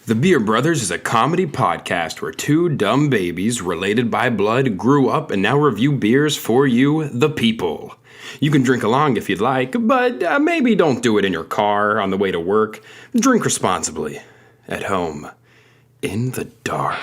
The Beer Brothers is a comedy podcast where two dumb babies related by blood grew up and now review beers for you, the people. You can drink along if you'd like, but maybe don't do it in your car on the way to work. Drink responsibly. At home. In the dark.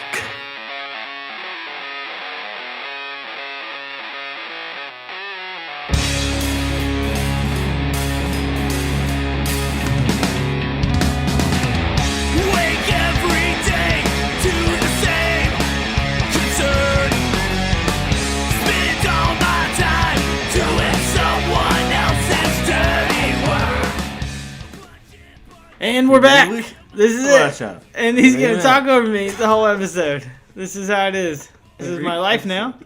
And we're back. This is it. Up. And he's going to talk over me the whole episode. This is how it is. This is my life now.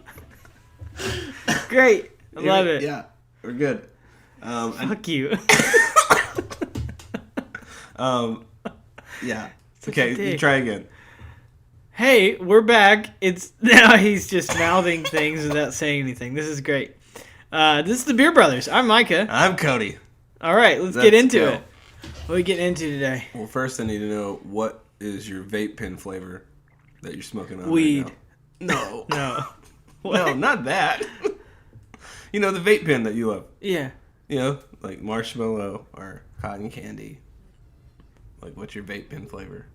Great. I love it. Yeah, we're good. Fuck you. Yeah. Okay, you try again. Hey, we're back. It's now he's just mouthing things without saying anything. This is great. This is the Beer Brothers. I'm Micah. I'm Cody. All right, let's get into it. What are we getting into today? Well, first I need to know, what is your vape pen flavor that you're smoking on Weed. right now? No. No, not that. You know, the vape pen that you love. Yeah. You know, like marshmallow or cotton candy. Like, what's your vape pen flavor?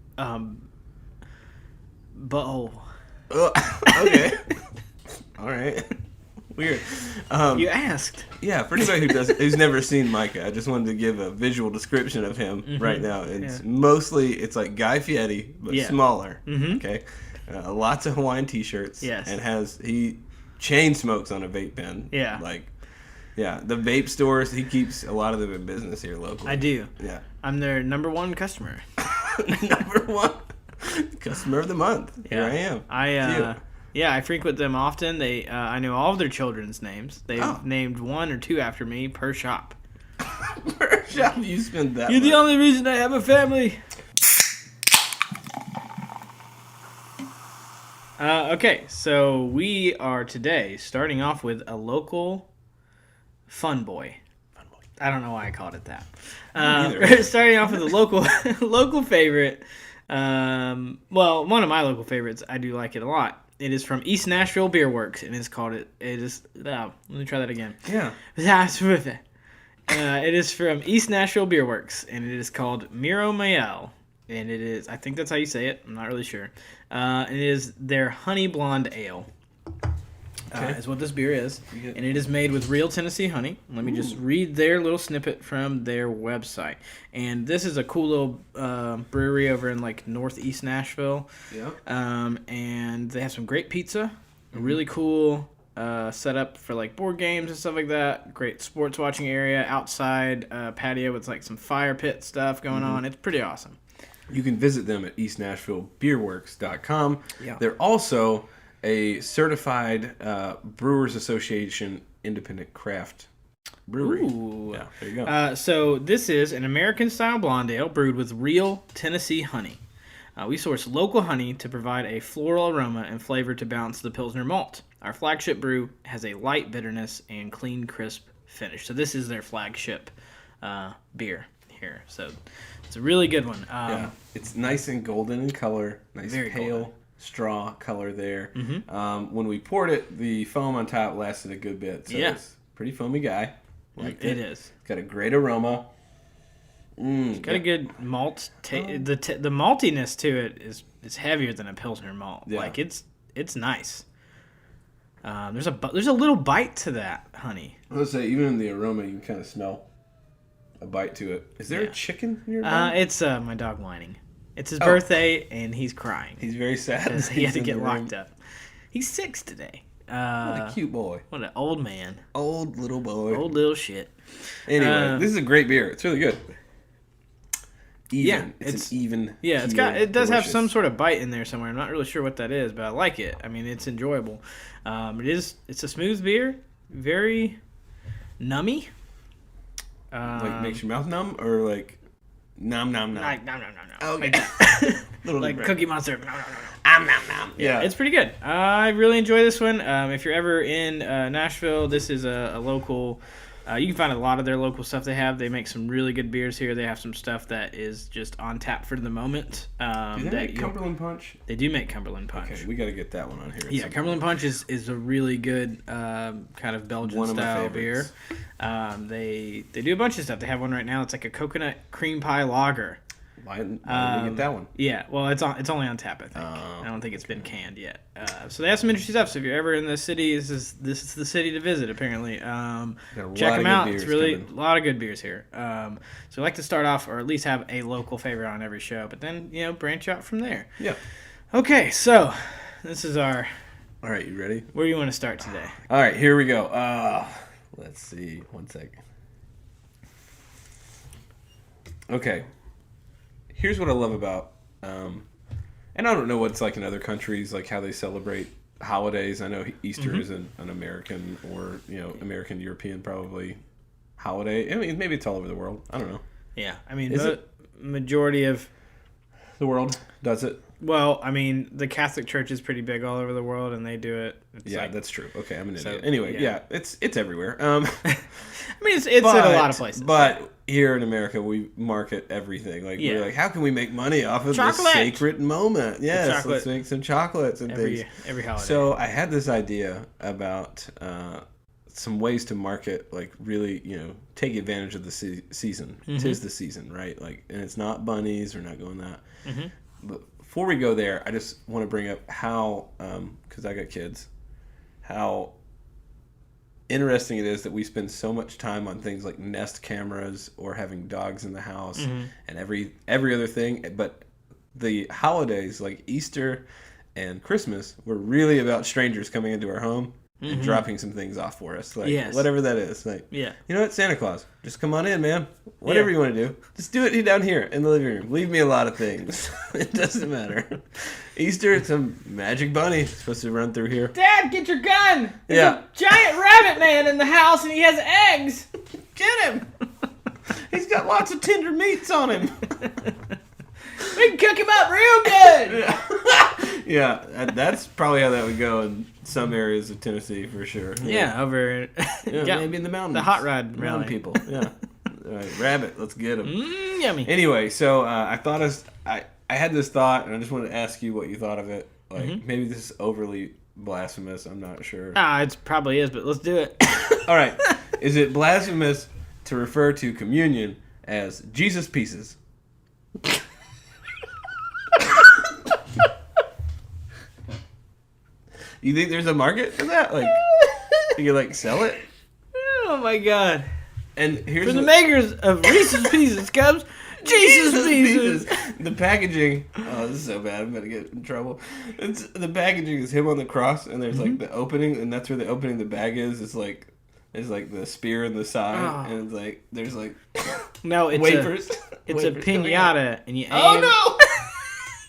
Butthole. Okay. All right. Weird. You asked. Yeah, for anybody who's never seen Micah, I just wanted to give a visual description of him right now. It's mostly, it's like Guy Fieri, but smaller. Okay, lots of Hawaiian T-shirts. Yes, and he chain smokes on a vape pen. Yeah, the vape stores, he keeps a lot of them in business here locally. I do. Yeah, I'm their number one customer. Number one customer of the month. Yeah. Here I am. Yeah, I frequent them often. I know all of their children's names. They've named one or two after me per shop. Per shop, you spend that You're much. the only reason I have a family. Okay, so we are today starting off with a local fun boy. I don't know why I called it that. We're starting off with a local favorite. Well, one of my local favorites. I do like it a lot. It is from East Nashville Beer Works, and it's called let me try that again. Yeah. It is from East Nashville Beer Works, and it is called Miro, Miel. And it is, I think that's how you say it. I'm not really sure. It is their Honey Blonde Ale. Is what this beer is. And it is made with real Tennessee honey. Let me just read their little snippet from their website. And this is a cool little brewery over in like northeast Nashville. Yeah. And they have some great pizza. A really cool setup for like board games and stuff like that. Great sports watching area. Outside patio with like some fire pit stuff going on. It's pretty awesome. You can visit them at eastnashvillebeerworks.com. Yeah. They're also a certified Brewers Association independent craft brewery. Ooh. Yeah, there you go. So this is an American-style blonde ale brewed with real Tennessee honey. We source local honey to provide a floral aroma and flavor to balance the Pilsner malt. Our flagship brew has a light bitterness and clean, crisp finish. So this is their flagship beer here. So it's a really good one. It's nice and golden in color. Nice very pale golden straw color there. When we poured it, the foam on top lasted a good bit. So it's a pretty foamy guy. Liked it. It is. It's got a great aroma. It's got a good malt. The maltiness to it is heavier than a Pilsner malt. Yeah. Like it's nice. There's a little bite to that honey. I would say even in the aroma, you can kind of smell a bite to it. Is there a chicken in your mouth? It's my dog whining. It's his birthday, and he's crying. He's very sad. Because he had to get locked up. He's 6 today. What a cute boy. What an old man. Old little boy. Old little shit. Anyway, this is a great beer. It's really good. Even. Yeah, it's an even. Yeah, it does have some sort of bite in there somewhere. I'm not really sure what that is, but I like it. I mean, it's enjoyable. It's a smooth beer, very nummy. Like makes your mouth numb, or like nom nom nom. Like nom nom nom nom. Okay. Like that. Little like different. Cookie Monster. Nom nom nom nom. Nom nom. Yeah, It's pretty good. I really enjoy this one. If you're ever in Nashville, this is a local You can find a lot of their local stuff they have. They make some really good beers here. They have some stuff that is just on tap for the moment. Do they make Cumberland Punch? They do make Cumberland Punch. Okay, we got to get that one on here. Yeah, Cumberland Punch is a really good kind of Belgian-style beer. They do a bunch of stuff. They have one right now. It's like a coconut cream pie lager. Why didn't we get that one? Yeah, well, it's only on tap, I think. I don't think it's been canned yet. So they have some interesting stuff. So if you're ever in the city, this is the city to visit, apparently. Check them out. It's really a lot of good beers here. So I like to start off, or at least have a local favorite on every show, but then, branch out from there. Yeah. Okay, so this is our... All right, you ready? Where do you want to start today? All right, here we go. Let's see. 1 second. Okay. Here's what I love about, and I don't know what's like in other countries, like how they celebrate holidays. I know Easter is an American or, American, European probably holiday. I mean, maybe it's all over the world. I don't know. Yeah, I mean, the majority of the world does it. Well, I mean, the Catholic Church is pretty big all over the world, and they do it. That's true. Okay, I'm an idiot. Anyway, yeah, it's everywhere. I mean, it's in a lot of places. But here in America, we market everything. Like, we're like, how can we make money off of this sacred moment? Yes, let's make some chocolates and things. Every holiday. So I had this idea about some ways to market, like really, take advantage of the season. Mm-hmm. 'Tis the season, right? Like, and it's not bunnies. We're not going that. Mm-hmm. But before we go there, I just want to bring up how, because I got kids, how interesting it is that we spend so much time on things like Nest cameras or having dogs in the house and every other thing. But the holidays like Easter and Christmas were really about strangers coming into our home and dropping some things off for us. Like, whatever that is. Like, you know what? Santa Claus, just come on in, man. Whatever you want to do. Just do it down here in the living room. Leave me a lot of things. It doesn't matter. Easter, it's a magic bunny supposed to run through here. Dad, get your gun. There's a giant rabbit man in the house and he has eggs. Get him. He's got lots of tender meats on him. We can cook him up real good. Yeah, that's probably how that would go in some areas of Tennessee for sure. Yeah, over maybe in the mountains. The hot rod rally. People. Yeah. All right, rabbit, let's get him. Yummy. Anyway, so I had this thought, and I just wanted to ask you what you thought of it. Like, maybe this is overly blasphemous. I'm not sure. It probably is, but let's do it. All right. Is it blasphemous to refer to communion as Jesus Pieces? You think there's a market for that? Like, you can sell it? Oh my god! And here's for the makers of Reese's Pieces comes Jesus Pieces. The packaging. Oh, this is so bad. I'm gonna get in trouble. The packaging is him on the cross, and there's like the opening, and that's where the opening of the bag is. It's like there's like the spear in the side, and it's like there's like no, it's wafers. It's a piñata, and you aim. Oh no!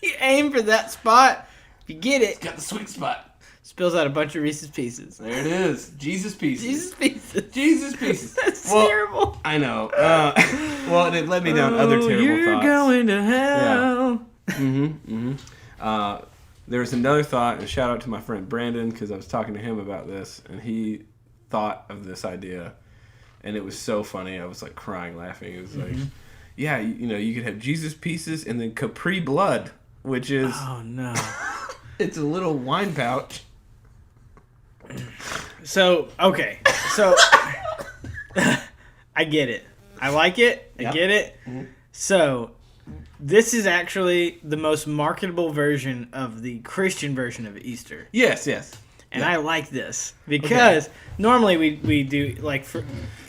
You aim for that spot. If you get it, it's got the sweet spot. Spills out a bunch of Reese's Pieces. There it is. Jesus Pieces. Jesus Pieces. Jesus Pieces. That's terrible. I know. Well, it led me down other terrible you're thoughts. You're going to hell. Yeah. There was another thought, and shout out to my friend Brandon, because I was talking to him about this, and he thought of this idea, and it was so funny. I was like crying, laughing. It was like, yeah, you could have Jesus Pieces and then Capri Blood, which is... Oh, no. It's a little wine pouch. So, okay. So, I get it. I like it. I get it. Mm-hmm. So, this is actually the most marketable version of the Christian version of Easter. Yes. And I like this because normally we do, like, for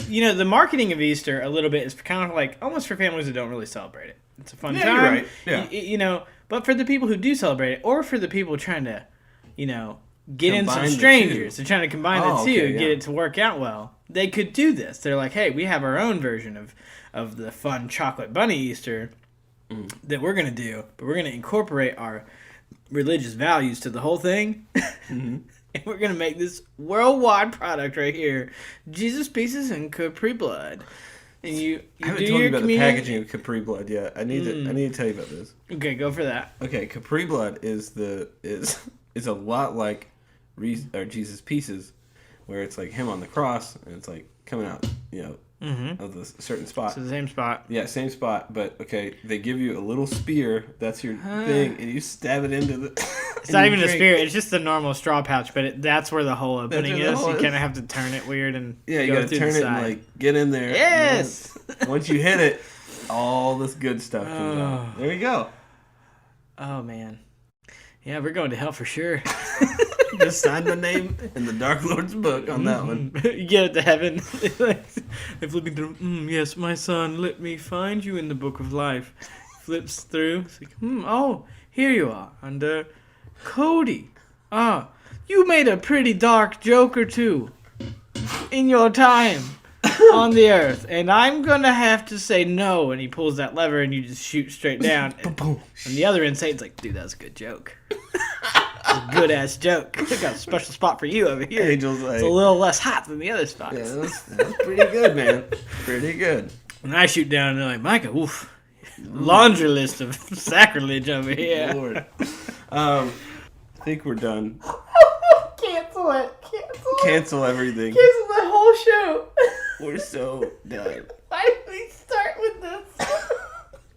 the marketing of Easter a little bit is kind of like almost for families that don't really celebrate it. It's a fun time. You're right. Yeah. But for the people who do celebrate it, or for the people trying to, get in some strangers, they're trying to combine the two, get it to work out well, they could do this. They're like, hey, we have our own version of the fun chocolate bunny Easter that we're going to do, but we're going to incorporate our religious values to the whole thing. And we're going to make this worldwide product right here, Jesus Pieces and Capri Blood. And you I haven't told you about the packaging of Capri Blood yet. I need to tell you about this. Okay, go for that. Okay, Capri Blood is a lot like Jesus Pieces, where it's like him on the cross, and it's like coming out of the certain spot. So the same spot. Yeah, same spot, but okay, they give you a little spear. That's your thing, and you stab it into the. It's not even a spear. It's just a normal straw pouch, but that's where the hole opening is. You kind of have to turn it weird and you go gotta through turn the it side. and like get in there. Yes. Once you hit it, all this good stuff comes out. There you go. Oh man. Yeah, we're going to hell for sure. Just sign my name in the Dark Lord's book on that one. You get it to heaven. They're flipping through. Yes, my son, let me find you in the book of life. Flips through. It's like, oh, here you are under Cody. Ah, you made a pretty dark joke or two in your time on the earth, and I'm gonna have to say no. And he pulls that lever, and you just shoot straight down. And the other insane's like, dude, that was a good joke. A good ass joke. I got a special spot for you over here. Angel's like, it's a little less hot than the other spots. yeah, that's pretty good, man. Pretty good. And I shoot down, and they're like, Micah, oof, laundry list of sacrilege over here. Lord. I think we're done. Cancel it. Cancel everything. Cancel the whole show. We're so done. Why did we start with this?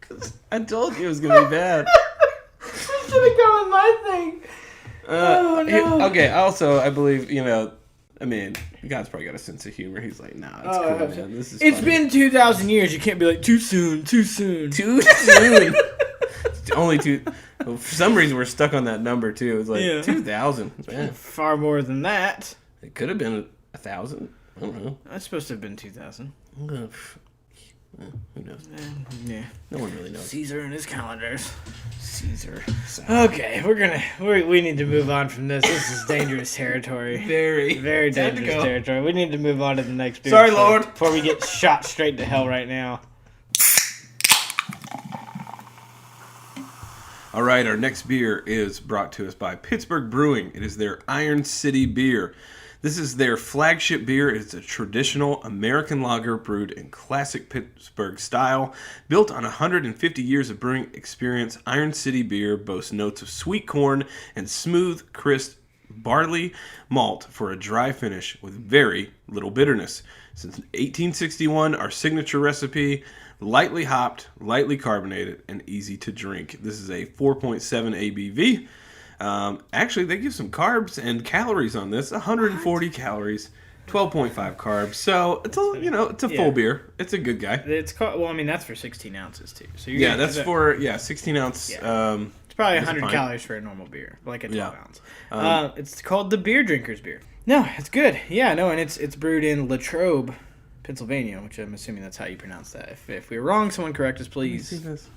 Because I told you it was gonna be bad. I should have gone with my thing. Oh, no. Okay, also, I believe, I mean, God's probably got a sense of humor. He's like, nah, it's cool, man. This is It's funny. been 2,000 years. You can't be like, too soon. Too soon. Only two. Well, for some reason, we're stuck on that number, too. It's like 2,000. Man, Far more than that. it could have been 1,000. I don't know. That's supposed to have been 2,000. Who knows? Yeah. No one really knows. Caesar and his calendars. Caesar. Okay, we need to move on from this. This is dangerous territory. Very. Very Time to dangerous go. territory. We need to move on to the next beer. Sorry, Lord. Before we get shot straight to hell right now. All right, our next beer is brought to us by Pittsburgh Brewing. It is their Iron City beer. This is their flagship beer. It's a traditional American lager brewed in classic Pittsburgh style. Built on 150 years of brewing experience, Iron City beer boasts notes of sweet corn and smooth, crisp barley malt for a dry finish with very little bitterness. Since 1861, our signature recipe, lightly hopped, lightly carbonated, and easy to drink. This is a 4.7 ABV. Actually, they give some carbs and calories on this. 140 calories, 12.5 carbs. So it's a full beer. It's a good guy. It's called. Well, I mean, that's for 16 ounces too. So That's for 16 ounce. Yeah. It's probably 100 pint. calories for a normal beer, like a 12 ounce. It's called the Beer Drinker's beer. No, it's good. Yeah, no, and it's brewed in Latrobe, Pennsylvania, which I'm assuming that's how you pronounce that. If we're wrong, someone correct us, please.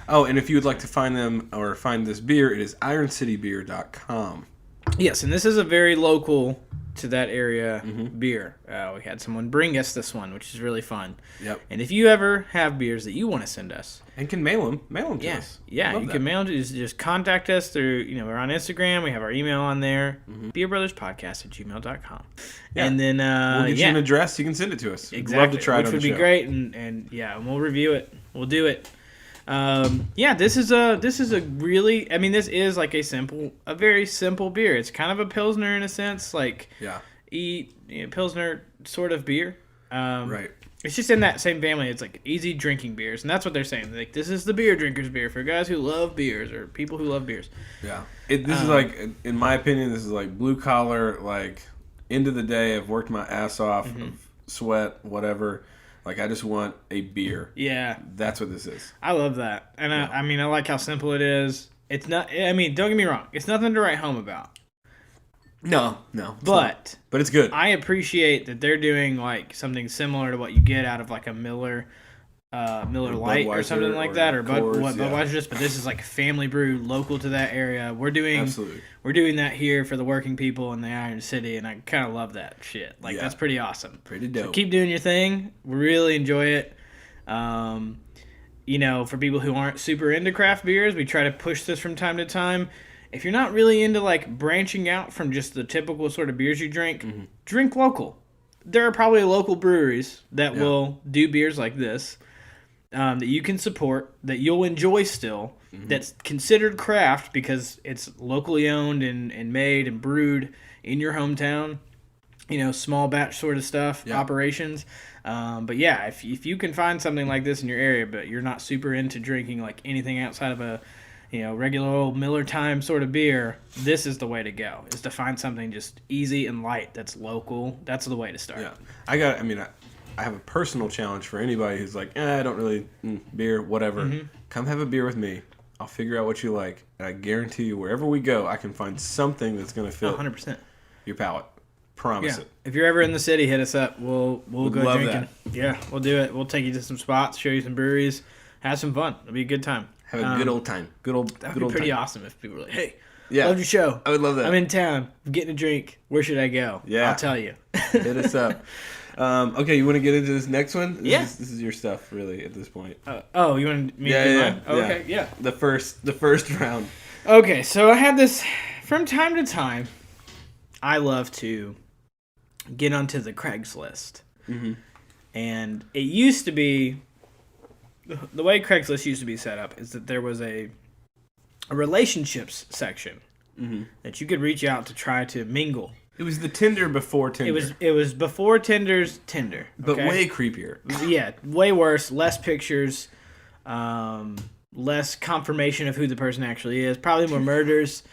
Oh, and if you would like to find them or find this beer, it is ironcitybeer.com. Yes, and this is a very local to that area beer. We had someone bring us this one, which is really fun. Yep. And if you ever have beers that you want to send us, and can mail them to us. Yeah, you can mail them. Just contact us through, we're on Instagram. We have our email on there, beerbrothersPodcast@gmail.com. Yeah. And then we'll get you an address. You can send it to us. Exactly. We'd love to try it on the show. Which would be great, and we'll review it. We'll do it. This is a really, this is like a very simple beer. It's kind of a Pilsner in a sense, like Pilsner sort of beer. Right. It's just in that same family. It's like easy drinking beers, and that's what they're saying. Like, this is the beer drinker's beer for guys who love beers or people who love beers. Yeah. This is like, in my opinion, this is like blue collar, like end of the day. I've worked my ass off, sweat, whatever. Like, I just want a beer. Yeah. That's what this is. I love that. And I like how simple it is. It's not, don't get me wrong. It's nothing to write home about. No. But it's good. I appreciate that they're doing like something similar to what you get out of like a Miller Lite or something like that, or Budweiser. Just, but this is like family brew, local to that area. We're doing that here for the working people in the Iron City, and I kind of love that shit. Like, that's pretty awesome. Pretty dope. So keep doing your thing. We really enjoy it. For people who aren't super into craft beers, we try to push this from time to time. If you're not really into like branching out from just the typical sort of beers you drink, drink local. There are probably local breweries that will do beers like this. That you can support, that you'll enjoy still, that's considered craft because it's locally owned and made and brewed in your hometown. small batch sort of stuff, operations. But yeah, if you can find something like this in your area, but you're not super into drinking like anything outside of a, regular old Miller Time sort of beer, this is the way to go. Is to find something just easy and light that's local. That's the way to start. Yeah, I have a personal challenge for anybody who's like, I don't really beer, whatever. Mm-hmm. Come have a beer with me. I'll figure out what you like, and I guarantee you, wherever we go, I can find something that's going to fit 100%. Your palate. Promise it. If you're ever in the city, hit us up. We'll go drinking. That. Yeah, we'll do it. We'll take you to some spots, show you some breweries, have some fun. It'll be a good time. Have a good old time. That would be pretty awesome if people were like, hey, yeah, love your show. I would love that. I'm in town. I'm getting a drink. Where should I go? Yeah. I'll tell you. Hit us up. Okay, you want to get into this next one? This is your stuff, really, at this point. You want me to do mine? Okay, yeah. The first round. Okay, so I had this from time to time. I love to get onto the Craigslist. Mm-hmm. And it used to be, the way Craigslist used to be set up is that there was a relationships section that you could reach out to try to mingle. It was the Tinder before Tinder. It was before Tinder's Tinder. But way creepier. Yeah, way worse. Less pictures. Less confirmation of who the person actually is. Probably more murders.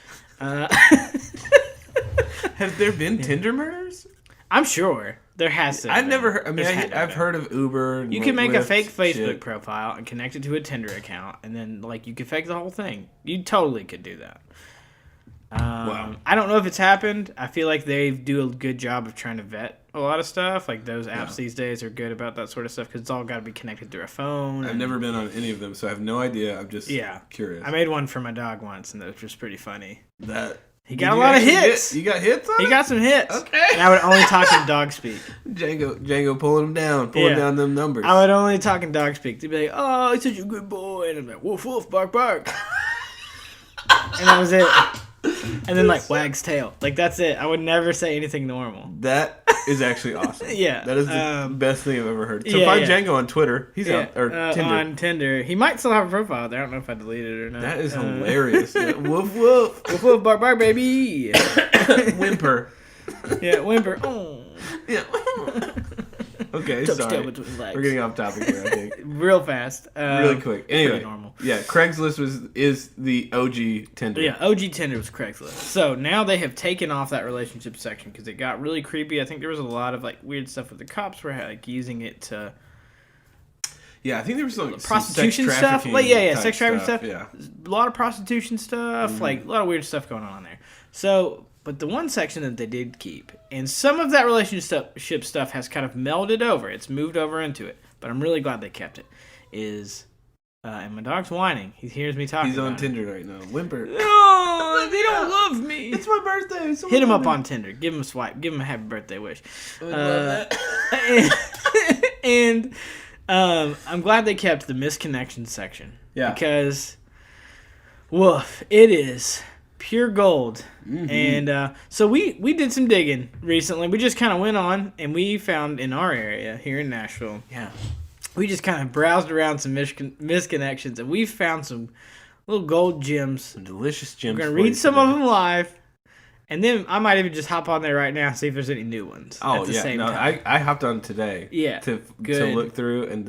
Have there been Tinder murders? I'm sure. There has to. I've never heard. I've heard of Uber. And you can make a fake Facebook profile and connect it to a Tinder account, and then you could fake the whole thing. You totally could do that. Wow. I don't know if it's happened. I feel like they do a good job of trying to vet a lot of stuff. Like those apps these days are good about that sort of stuff because it's all got to be connected through a phone. I've never been on any of them, so I have no idea. I'm just curious. I made one for my dog once, and that was just pretty funny. He got a lot of hits. You got hits on it? He got some hits. Okay. And I would only talk in dog speak. Django pulling down them numbers. I would only talk in dog speak. They'd be like, oh, he's such a good boy. And I'm like, woof, woof, bark, bark. And that was it. And then wags tail. That's it. I would never say anything normal. That is actually awesome. Yeah. That is the best thing I've ever heard. So find Django on Twitter. He's out, or Tinder. On Tinder. He might still have a profile there. I don't know if I deleted it or not. That is hilarious. Woof, woof. Woof, woof, bark, bark, baby. Whimper. Yeah, whimper. Oh. Yeah. Okay, sorry. We're getting off topic here, I think. Real fast. Really quick. Anyway, normal. Yeah, Craigslist is the OG Tinder. Yeah, OG Tinder was Craigslist. So now they have taken off that relationship section because it got really creepy. I think there was a lot of weird stuff with the cops were using it to. Yeah, I think there was some prostitution sex stuff. Sex trafficking stuff. Yeah, a lot of prostitution stuff. A lot of weird stuff going on there. So. But the one section that they did keep, and some of that relationship stuff has kind of melded over. It's moved over into it. But I'm really glad they kept it. And my dog's whining. He hears me talking. He's on Tinder right now. Whimper. No, they don't love me. It's my birthday. Hit him up on Tinder. Give him a swipe. Give him a happy birthday wish. I would love that. And I'm glad they kept the misconnection section. Yeah. Because, woof, it is pure gold. Mm-hmm. And so we did some digging recently. We just kind of went on and we found in our area here in Nashville. Yeah. We just kind of browsed around some misconnections and we found some little gold gems. Some delicious gems. We're going to read some of them live. And then I might even just hop on there right now and see if there's any new ones. At the same time. I hopped on today. Yeah. To look through, and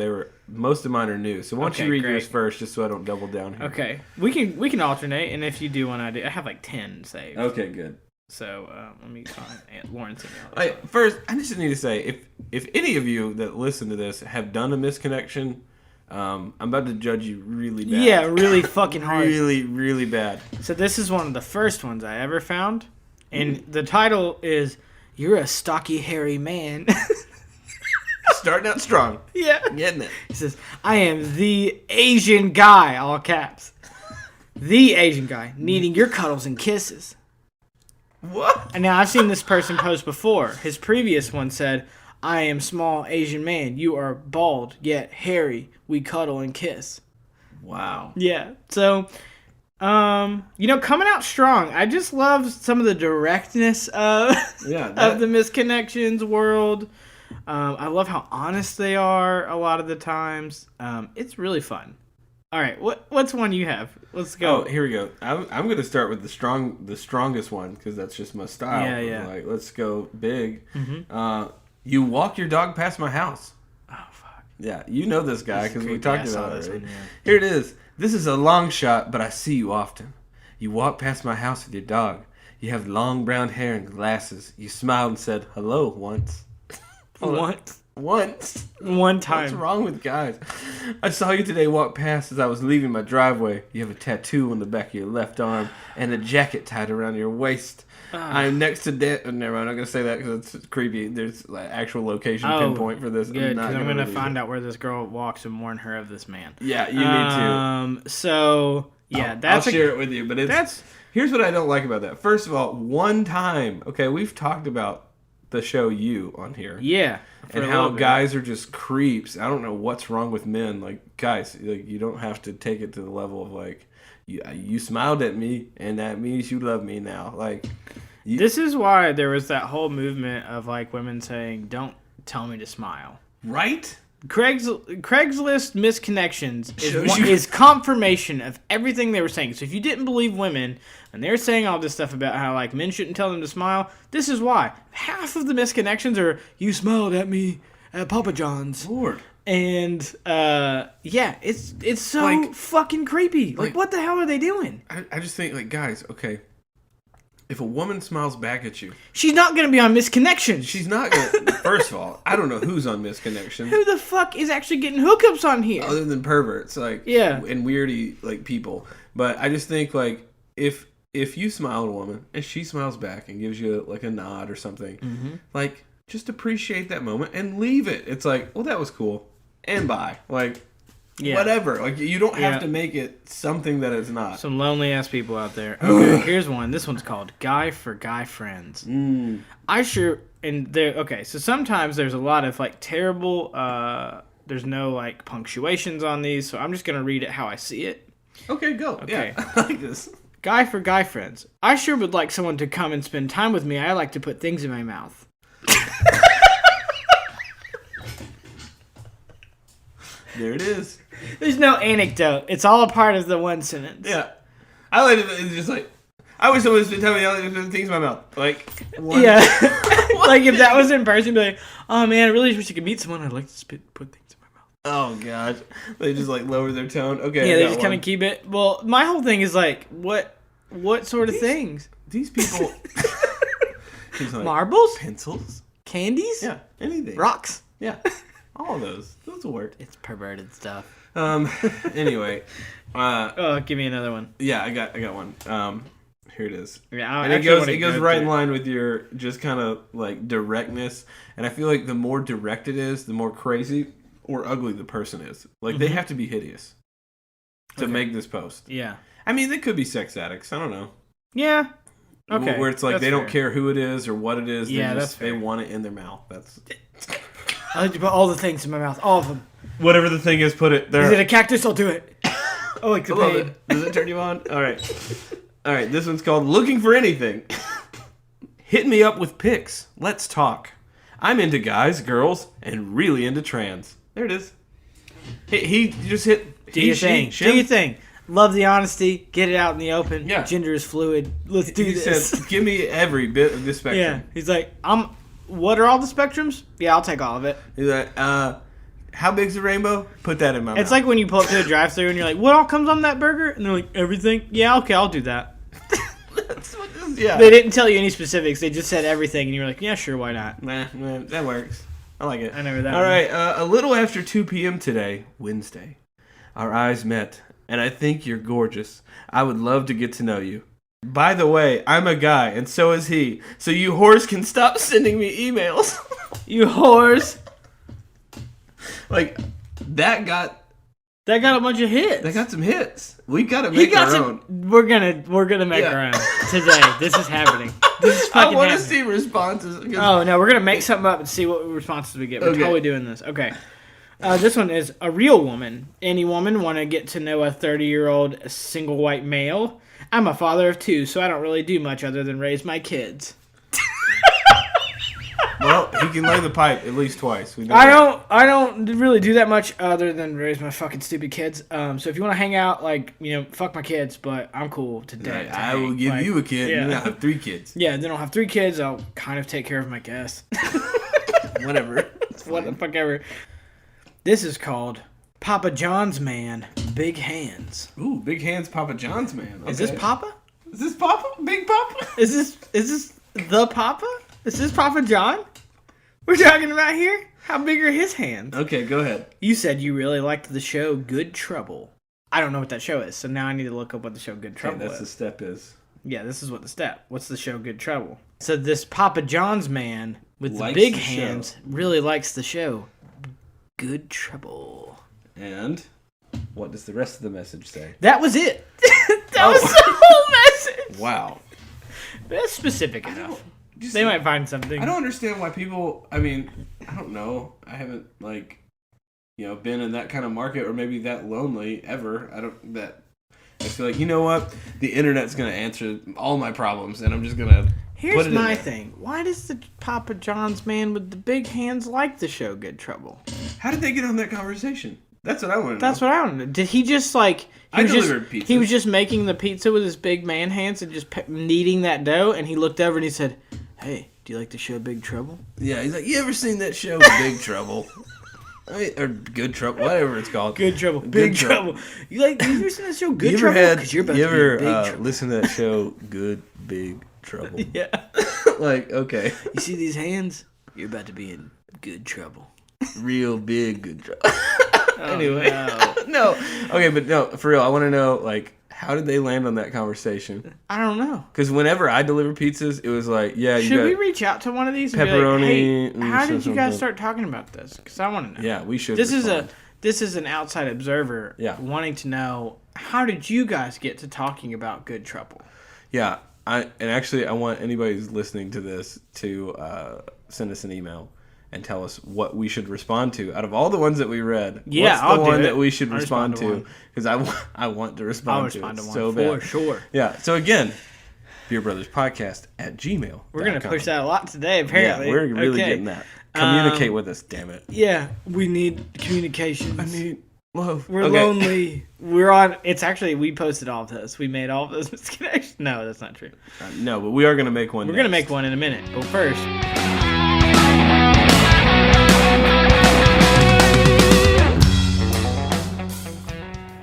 most of mine are new. So why don't you read yours first, just so I don't double down here. Okay, we can alternate, and if you do one, I have 10 saved. Okay, good. So let me find Lawrence. First, I just need to say, if any of you that listen to this have done a misconnection, I'm about to judge you really bad. Yeah, really fucking hard. Really, really bad. So this is one of the first ones I ever found. And the title is, You're a Stocky, Hairy Man. Starting out strong. Yeah. Getting it. It says, I am the Asian guy, all caps. The Asian guy, needing your cuddles and kisses. What? And now I've seen this person post before. His previous one said, I am small Asian man. You are bald, yet hairy. We cuddle and kiss. Wow. Yeah. So... coming out strong. I just love some of the directness of the misconnections world. I love how honest they are a lot of the times. It's really fun. All right, what's one you have? Let's go. Oh, here we go. I'm going to start with the strongest one because that's just my style. Yeah. Like, let's go big. You walk your dog past my house. Oh fuck. Yeah, you know this guy because we talked about it. This Right? one, yeah. Here it is. This is a long shot, but I see you often. You walk past my house with your dog. You have long brown hair and glasses. You smiled and said hello once. Once. One time. What's wrong with guys? I saw you today walk past as I was leaving my driveway. You have a tattoo on the back of your left arm and a jacket tied around your waist. I'm next to never mind, I'm not going to say that because it's creepy. There's like actual location pinpoint for this. Good, because I'm going to find out where this girl walks and warn her of this man. Yeah, you need to. So, yeah, I'll share it with you, but here's what I don't like about that. First of all, one time, okay, we've talked about the show You on here. Yeah. And how guys are just creeps. I don't know what's wrong with men. Like, guys, like, you don't have to take it to the level of, like, you smiled at me, and that means you love me now. Like, this is why there was that whole movement of, like, women saying, don't tell me to smile. Right? Craigslist misconnections is confirmation of everything they were saying. So if you didn't believe women, and they're saying all this stuff about how like men shouldn't tell them to smile, this is why. Half of the misconnections are, you smiled at me at Papa John's. Lord. And yeah, it's so like, fucking creepy. Like what the hell are they doing? I just think like, guys, okay, if a woman smiles back at you, she's not going to be on Misconnections. She's not going to. First of all, I don't know who's on Misconnections. Who the fuck is actually getting hookups on here? Other than perverts, like, yeah, and weirdy, like, people. But I just think, like, if you smile at a woman and she smiles back and gives you, like, a nod or something, like, just appreciate that moment and leave it. It's like, well, that was cool. And bye. Like, whatever. Like, you don't have to make it something that it's not. Some lonely ass people out there. Okay, here's one. This one's called Guy for Guy Friends. So sometimes there's a lot of like terrible, there's no like punctuations on these, so I'm just going to read it how I see it. Okay, go. Okay. Yeah, I like this. Guy for Guy Friends. I sure would like someone to come and spend time with me. I like to put things in my mouth. There it is. There's no anecdote. It's all a part of the one sentence. Yeah. I like it. It's just like, I wish someone would tell me I like to put things in my mouth. Like, what? Yeah. Like if that was in person, be like, oh man, I really wish I could meet someone. I'd like to put things in my mouth. Oh gosh. They just like lower their tone. Okay. Yeah, they just kind of keep it. Well, my whole thing is like, what sort of things? These people. Like, marbles? Pencils? Candies? Yeah. Anything. Rocks? Yeah. All of those. Those will work. It's perverted stuff. Anyway. Give me another one. Yeah, I got one. Here it is. Yeah, and it goes right in line with your just kind of like directness. And I feel like the more direct it is, the more crazy or ugly the person is. Like they have to be hideous to make this post. Yeah. I mean, they could be sex addicts. I don't know. Yeah. Okay. Where it's like they don't care who it is or what it is. Yeah, they want it in their mouth. That's. I like to put all the things in my mouth. All of them. Whatever the thing is, put it there. Is it a cactus? I'll do it. Oh, like the pain. Does it turn you on? All right. This one's called Looking for Anything. Hit me up with pics. Let's talk. I'm into guys, girls, and really into trans. There it is. He just hit. Do your thing. Do your thing. Love the honesty. Get it out in the open. Yeah. Gender is fluid. Let's do this. He said, give me every bit of this spectrum. Yeah. He's like, what are all the spectrums? Yeah, I'll take all of it. He's like, how big's the rainbow? Put that in my mouth. It's like when you pull up to a drive-thru and you're like, what all comes on that burger? And they're like, everything? Yeah, okay, I'll do that. That's what this is, yeah. They didn't tell you any specifics. They just said everything. And you were like, yeah, sure, why not? Nah, that works. I like it. I know that. All right, a little after 2 p.m. today, Wednesday, our eyes met, and I think you're gorgeous. I would love to get to know you. By the way, I'm a guy, and so is he. So you whores can stop sending me emails. You whores. Like, that got a bunch of hits. That got some hits. We gotta make our own. We're gonna make our own today. This is happening. This is fucking I want to see responses. Oh no, we're gonna make something up and see what responses we get. We're totally doing this. Okay. This one is a real woman. Any woman want to get to know a 30-year-old single white male? I'm a father of 2, so I don't really do much other than raise my kids. Well, he can lay the pipe at least twice. We know I that. don't really do that much other than raise my fucking stupid kids. So if you want to hang out, fuck my kids, but I'm cool to date. I will give you a kid. Yeah. And then I'll have 3 kids. Yeah, then I'll have 3 kids. I'll kind of take care of my guests. Whatever. What the fuck ever. This is called Papa John's Man, Big Hands. Ooh, Big Hands Papa John's man. Okay. Is this Papa? Is this Papa? Big Papa? Is this the Papa? Is this Papa John we're talking about here? How big are his hands? Okay, go ahead. You said you really liked the show Good Trouble. I don't know what that show is, so now I need to look up what the show Good Trouble That's is. the step is. Yeah, this is what the step. What's the show Good Trouble? So this Papa John's man with the Likes big the hands show. really likes the show Good Trouble. And what does the rest of the message say? That was it. That was the whole message. Wow. That's specific enough. Just, They might find something. I don't understand why people, I don't know. I haven't, been in that kind of market or maybe that lonely ever. I feel like, you know what? The internet's going to answer all my problems and I'm just going to Here's my thing. Why does the Papa John's man with the big hands like the show Good Trouble? How did they get on that conversation? That's what I want to know. That's what I don't know. Did he just delivered pizzas. He was just making the pizza with his big man hands and just kneading that dough, and he looked over and he said, "Hey, do you like the show Big Trouble?" Yeah, he's like, you ever seen that show Big Trouble? Or Good Trouble, whatever it's called. Good Trouble, Big Trouble. You ever seen that show Good Trouble? Because you're about to be in big trouble. Listen to that show Good Big Trouble? Yeah. Okay. You see these hands? You're about to be in good trouble. Real big good trouble. Anyway. No. Okay, but no, for real, I want to know, how did they land on that conversation? I don't know. Because whenever I deliver pizzas, it was like, yeah, you Should got we reach out to one of these and pepperoni. be like, hey, how did you guys start talking about this? Because I want to know. Yeah, we should. This is an outside observer wanting to know, how did you guys get to talking about Good Trouble? Yeah, I want anybody who's listening to this to send us an email and tell us what we should respond to out of all the ones that we read. Yeah, what's the I'll one do it. that we should I'll respond to? one. Because I want to respond I'll to respond it to one so for bad. sure. Yeah. So again, beerbrothers.podcast@gmail.com. We're gonna push that a lot today, apparently. Yeah, we're really getting that. Communicate with us, damn it. Yeah, we need communications. I need love. We're lonely. We're on. It's actually, we posted all of this. We made all of those misconnections. No, that's not true. No, but we are gonna make one. We're gonna make one in a minute. But first.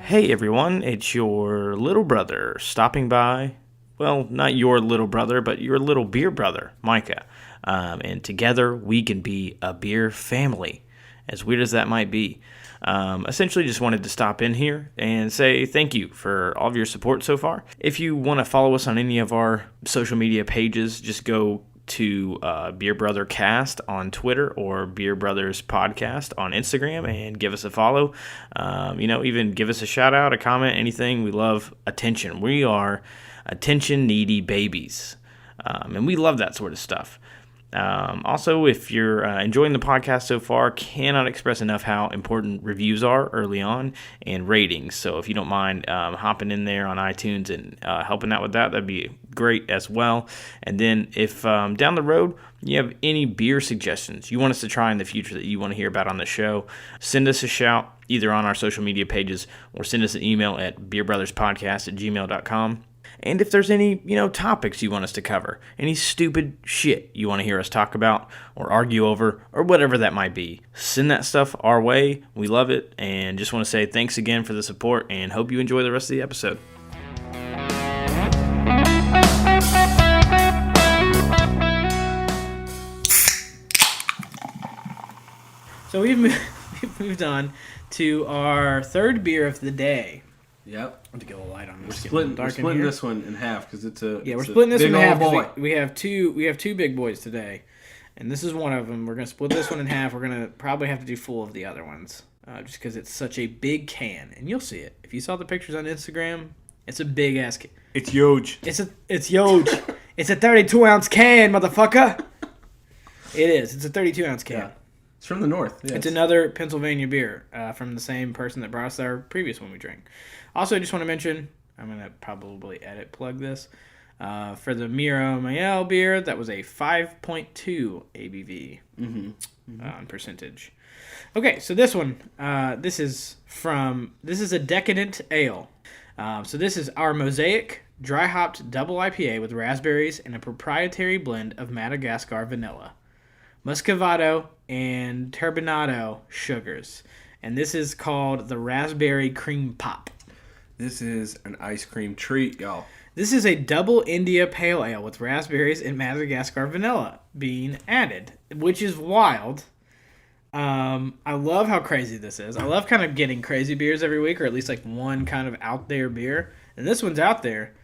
Hey everyone, it's your little brother stopping by. Well, not your little brother, but your little beer brother, Micah. And together we can be a beer family, as weird as that might be. Essentially just wanted to stop in here and say thank you for all of your support so far. If you want to follow us on any of our social media pages, just go to Beer Brother Cast on Twitter or Beer Brothers Podcast on Instagram and give us a follow. Even give us a shout out, a comment, anything. We love attention. We are attention needy babies, and we love that sort of stuff. Also, if you're enjoying the podcast so far, cannot express enough how important reviews are early on and ratings. So if you don't mind hopping in there on iTunes and helping out with that, that'd be great as well. And then if down the road you have any beer suggestions you want us to try in the future that you want to hear about on the show, send us a shout either on our social media pages or send us an email at beerbrothers.podcast@gmail.com. And if there's any, topics you want us to cover, any stupid shit you want to hear us talk about or argue over or whatever that might be, send that stuff our way. We love it. And just want to say thanks again for the support and hope you enjoy the rest of the episode. So we've moved on to our third beer of the day. Yep. To get a little light on this. We're splitting this one in half because it's a we're splitting this one in half. Boy. We have two big boys today, and this is one of them. We're gonna split this one in half. We're gonna probably have to do full of the other ones, just because it's such a big can, and you'll see it if you saw the pictures on Instagram. It's a big ass can. It's huge. It's huge. It's a 32-ounce can, motherfucker. It is. It's a 32-ounce can. Yeah. It's from the north. Yes. It's another Pennsylvania beer from the same person that brought us our previous one we drank. Also, I just want to mention, I'm going to probably plug this. For the Miro Miel beer, that was a 5.2 ABV on percentage. Okay, so this one, this is a Decadent Ale. So this is our Mosaic dry hopped double IPA with raspberries and a proprietary blend of Madagascar vanilla, Muscovado, and Turbinado sugars. And this is called the Raspberry Cream Pop. This is an ice cream treat, y'all. This is a double India Pale Ale with raspberries and Madagascar vanilla being added, which is wild. I love how crazy this is. I love kind of getting crazy beers every week, or at least like one kind of out there beer. And this one's out there.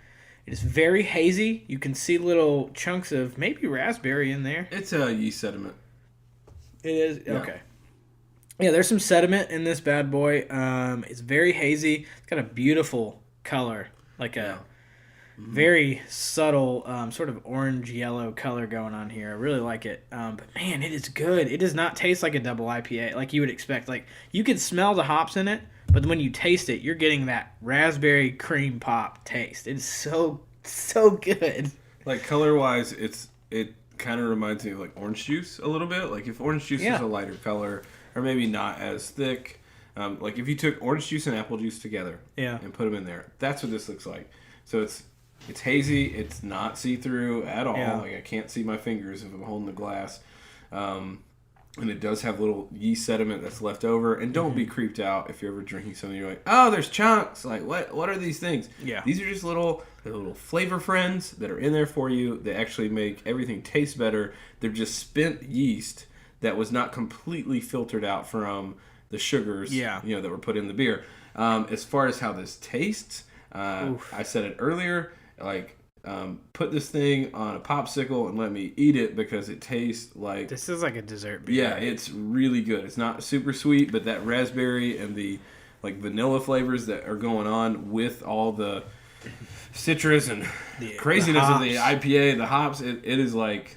It is very hazy. You can see little chunks of maybe raspberry in there. It's a yeast sediment. It is? Yeah. Okay. Yeah, there's some sediment in this bad boy. It's very hazy. It's got a beautiful color, like a very subtle sort of orange-yellow color going on here. I really like it. But, man, it is good. It does not taste like a double IPA like you would expect. Like, you can smell the hops in it, but when you taste it, you're getting that raspberry cream pop taste. It is so good. Like, color-wise, it kind of reminds me of, like, orange juice a little bit. Like, if orange juice is a lighter color, or maybe not as thick. Like, if you took orange juice and apple juice together and put them in there, that's what this looks like. So it's hazy. It's not see-through at all. Yeah. Like, I can't see my fingers if I'm holding the glass. And it does have little yeast sediment that's left over. And don't be creeped out if you're ever drinking something. You're like, oh, there's chunks. Like, what are these things? Yeah. These are just little flavor friends that are in there for you. They actually make everything taste better. They're just spent yeast that was not completely filtered out from the sugars that were put in the beer. As far as how this tastes, I said it earlier, like, put this thing on a popsicle and let me eat it because it tastes like... This is like a dessert beer. Yeah, it's really good. It's not super sweet, but that raspberry and the like vanilla flavors that are going on with all the citrus and craziness of the IPA, the hops, it is like...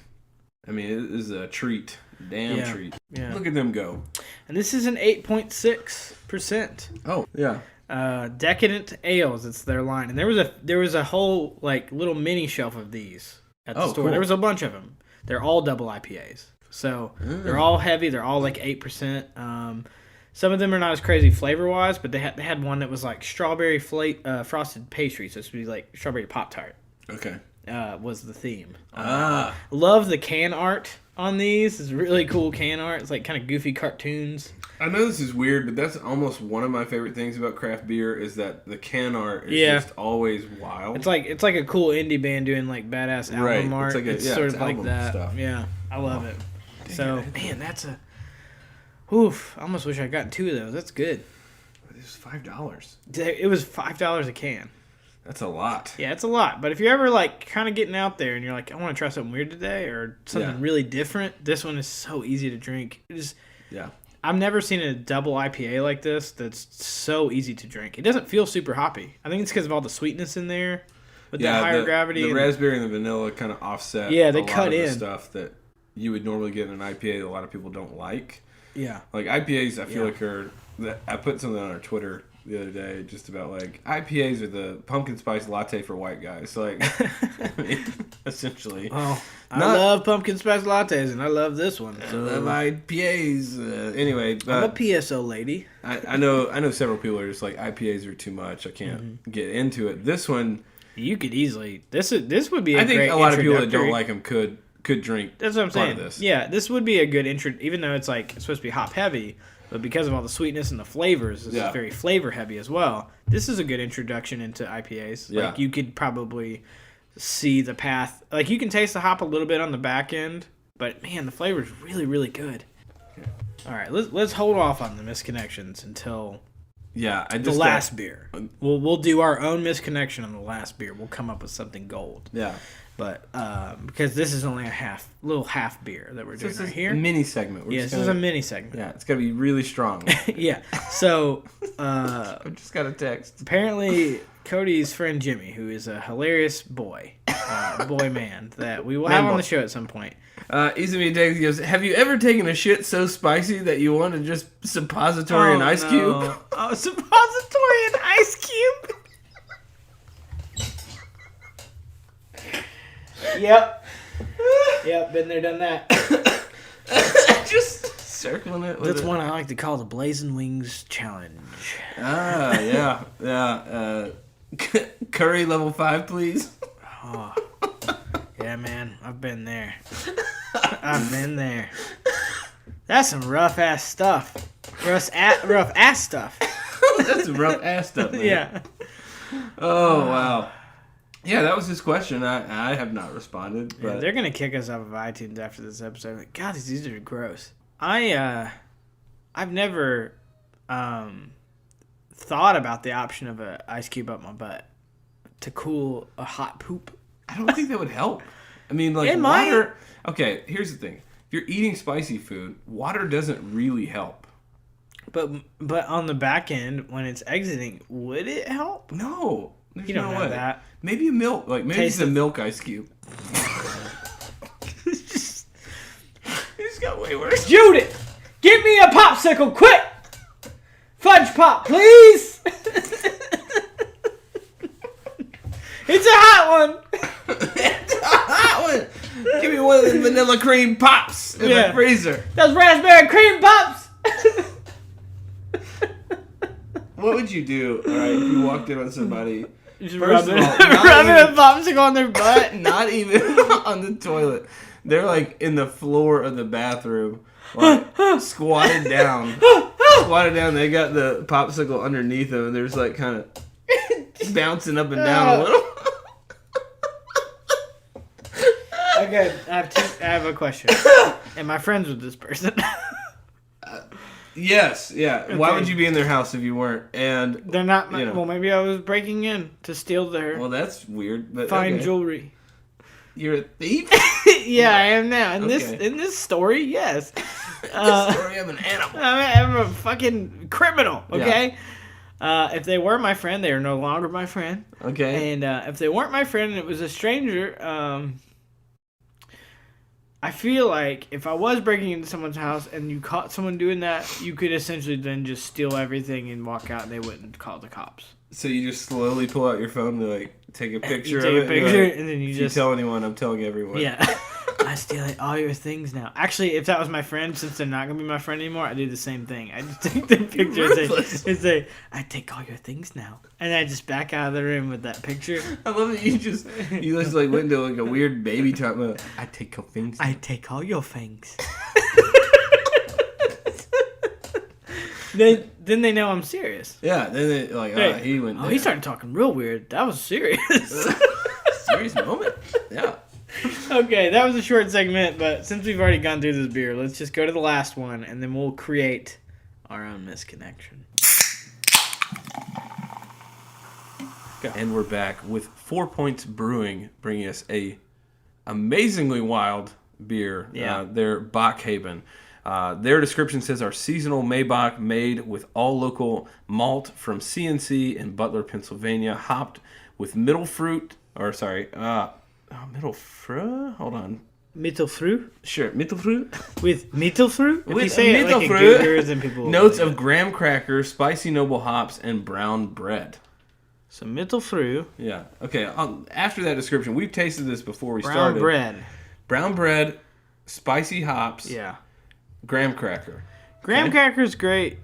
I mean, it is a treat. Damn treat. Yeah. Look at them go. And this is an 8.6%. Oh, yeah. Decadent Ales, it's their line. And there was a whole like little mini shelf of these at the store. Cool. There was a bunch of them. They're all double IPAs. So they're all heavy. They're all like 8%. Some of them are not as crazy flavor-wise, but they had one that was like strawberry frosted pastry. So it's be like strawberry Pop-Tart. Okay. Was the theme. Love the can art on these. It's really cool can art. It's like kind of goofy cartoons. I know this is weird, but that's almost one of my favorite things about craft beer is that the can art is just always wild. It's like a cool indie band doing like badass album art. It's sort of like that. Stuff. Yeah, I love it. So, man, that's a... Oof, I almost wish I'd gotten two of those. That's good. It was $5. It was $5 a can. That's a lot. Yeah, it's a lot. But if you're ever like kind of getting out there and you're like, I want to try something weird today or something really different, this one is so easy to drink. I've never seen a double IPA like this that's so easy to drink. It doesn't feel super hoppy. I think it's because of all the sweetness in there with the higher gravity. The raspberry and the vanilla kind of offset they cut in the stuff that you would normally get in an IPA that a lot of people don't like. Yeah. Like IPAs, I feel like are... I put something on our Twitter the other day just about like IPAs are the pumpkin spice latte for white guys. Like, I mean, essentially. Well, I love pumpkin spice lattes and I love this one. So. I love IPAs. Anyway, I'm a PSO lady. I know several people are just like IPAs are too much. I can't get into it. This one, you could easily. This would be. I think a lot of people that don't like them could drink. That's what I'm saying. Of this. Yeah, this would be a good intro. Even though it's like it's supposed to be hop heavy. But because of all the sweetness and the flavors, this is very flavor heavy as well. This is a good introduction into IPAs. Yeah. Like you could probably see the path. Like you can taste the hop a little bit on the back end, but man, the flavor is really, really good. All right, let's hold off on the misconnections until the last beer. We'll do our own misconnection on the last beer. We'll come up with something gold. Yeah. But because this is only a little half beer that we're doing right here. A mini segment. This is a mini segment. Yeah, it's got to be really strong. Yeah. So I just got a text. Apparently, Cody's friend Jimmy, who is a hilarious boy man that we will have on the show at some point. Easy Day goes, have you ever taken a shit so spicy that you want to just suppository an ice cube? Oh, suppository an ice cube? Yep. Yep, been there, done that. Just circling it. That's one I like to call the Blazing Wings Challenge. Ah, yeah. Curry level 5, please. Oh. Yeah, man, I've been there. I've been there. That's some rough ass stuff. Rough ass stuff. That's some rough ass stuff, man. Yeah. Oh, wow. Yeah, that was his question. I have not responded. But Yeah, they're gonna kick us off of iTunes after this episode. Like, God, these are gross. I've never thought about the option of an ice cube up my butt to cool a hot poop. I don't think that would help. I mean, like, It water... might. Okay, here's the thing. If you're eating spicy food, water doesn't really help. But on the back end, when it's exiting, would it help? No. There's You don't no know way. that. Maybe a milk. Like, maybe Taste it's a it. milk ice cube. You just got way worse. Judith, give me a popsicle, quick! Fudge pop, please! It's a hot one! It's a hot one. Give me one of the vanilla cream pops in the freezer. Those raspberry cream pops! What would you do, all right, if you walked in on somebody... Just First of rubbing all, not rubbing even- a popsicle on their butt. Not even on the toilet. They're like in the floor of the bathroom, like squatted down. They got the popsicle underneath them, and they're just like kind of bouncing up and down a little. Okay, I have a question. Am I friends with this person? Yes, yeah. Why Okay. would you be in their house if you weren't? And They're not. You know. Well, maybe I was breaking in to steal their well, that's weird. But fine okay. jewelry. You're a thief. Yeah, I am now. In Okay. this story, yes. The story of an animal. I'm a fucking criminal. Okay. If they were my friend, they are no longer my friend. Okay. And if they weren't my friend and it was a stranger, I feel like if I was breaking into someone's house and you caught someone doing that, you could essentially then just steal everything and walk out and they wouldn't call the cops. So you just slowly pull out your phone to like take a picture You of take it. a picture like, and then you if just... you tell anyone, I'm telling everyone. Yeah. I steal all your things now. Actually, if that was my friend, since they're not going to be my friend anymore, I do the same thing. I just take the picture and say, I take all your things now. And I just back out of the room with that picture. I love that you just like went into like a weird baby talk mode. I take your things. I take all your things. Then they know I'm serious. Yeah, then they like, Hey, he went there. he started talking real weird. That was serious. Serious moment. Yeah. Okay, that was a short segment, but since we've already gone through this beer, let's just go to the last one, and then we'll create our own misconnection. Go. And we're back with 4 Points Brewing bringing us a amazingly wild beer. Yeah. Their Bock Haven. Their description says our seasonal Maybach made with all local malt from CNC in Butler, Pennsylvania, hopped with middle fruit. Hold on. Mittelfru? Sure, mittelfruit. With Mittelfru? If With you say it like a Mittelfru. Googer, then people will Notes believe of graham cracker, spicy noble hops, and brown bread. it. So Mittelfru, Yeah. Okay. After that description, we've tasted this before we brown started. bread. Brown bread, spicy hops, Yeah. graham cracker. Graham Okay. cracker's great.